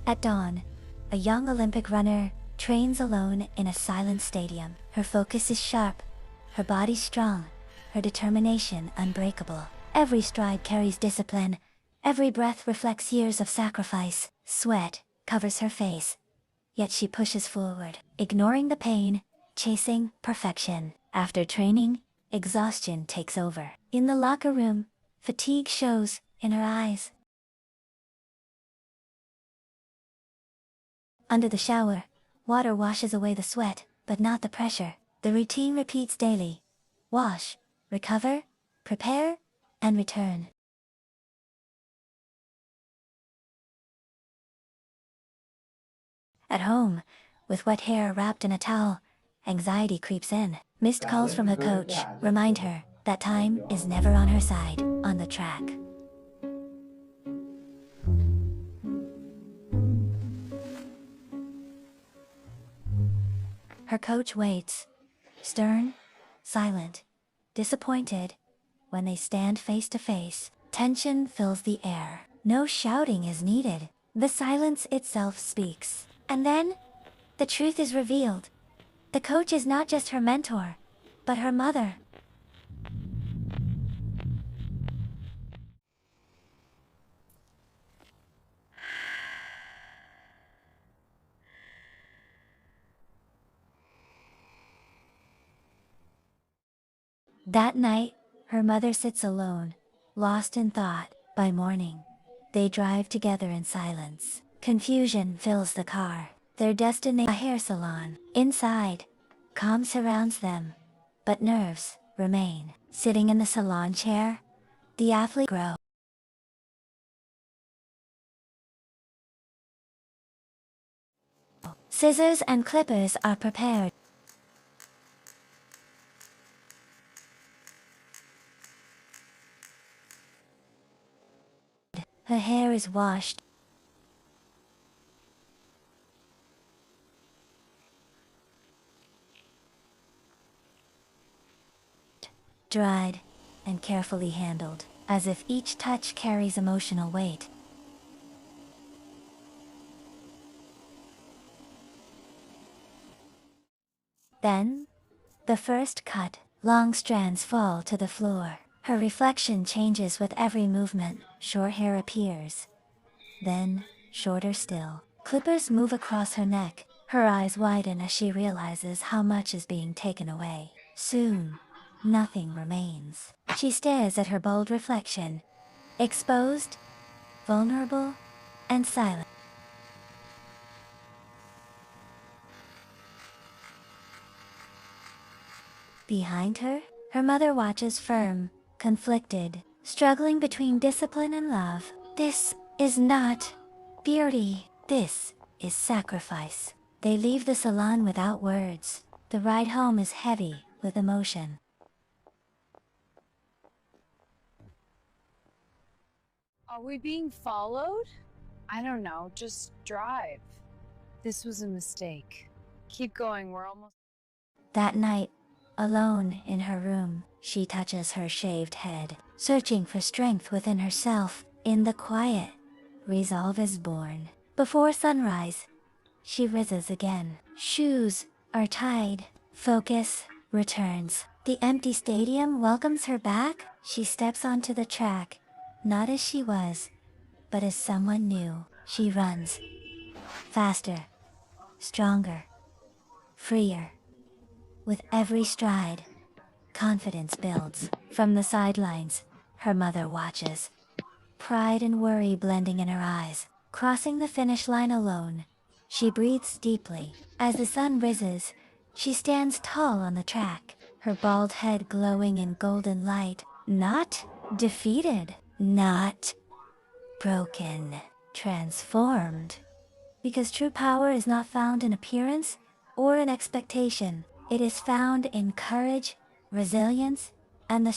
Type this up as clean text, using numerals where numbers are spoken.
At dawn, a young Olympic runner trains alone in a silent stadium. Her focus is sharp, her body strong, her determination unbreakable. Every stride carries discipline, every breath reflects years of sacrifice. Sweat covers her face, yet she pushes forward, ignoring the pain, chasing perfection. After training, exhaustion takes over. In the locker room, fatigue shows in her eyes. Under the shower, water washes away the sweat, but not the pressure. The routine repeats daily. Wash, recover, prepare, and return. At home, with wet hair wrapped in a towel, anxiety creeps in. Missed calls from her coach remind her that time is never on her side on the track. Her coach waits, stern, silent, disappointed. When they stand face to face, tension fills the air. No shouting is needed. The silence itself speaks. And then, the truth is revealed. The coach is not just her mentor, but her mother. That night, her mother sits alone, lost in thought. By morning, they drive together in silence. Confusion fills the car. Their destination, a hair salon. Inside, calm surrounds them, but nerves remain. Sitting in the salon chair, the athlete grows. Scissors and clippers are prepared. Her hair is washed, dried, and carefully handled, as if each touch carries emotional weight. Then, the first cut, long strands fall to the floor. Her reflection changes with every movement. Short hair appears. Then, shorter still. Clippers move across her neck. Her eyes widen as she realizes how much is being taken away. Soon, nothing remains. She stares at her bold reflection, exposed, vulnerable, and silent. Behind her, her mother watches firm, conflicted, struggling between discipline and love. This is not beauty. This is sacrifice. They leave the salon without words. The ride home is heavy with emotion. Are we being followed? I don't know, just drive. This was a mistake. Keep going, we're almost... That night, alone in her room, she touches her shaved head, searching for strength within herself. In the quiet, resolve is born. Before sunrise, she rises again. Shoes are tied. Focus returns. The empty stadium welcomes her back. She steps onto the track, not as she was, but as someone new. She runs. Faster, stronger, freer. With every stride, confidence builds. From the sidelines, her mother watches, pride and worry blending in her eyes. Crossing the finish line alone, she breathes deeply. As the sun rises, she stands tall on the track, her bald head glowing in golden light. Not defeated, not broken, transformed. Because true power is not found in appearance or in expectation. It is found in courage, resilience, and the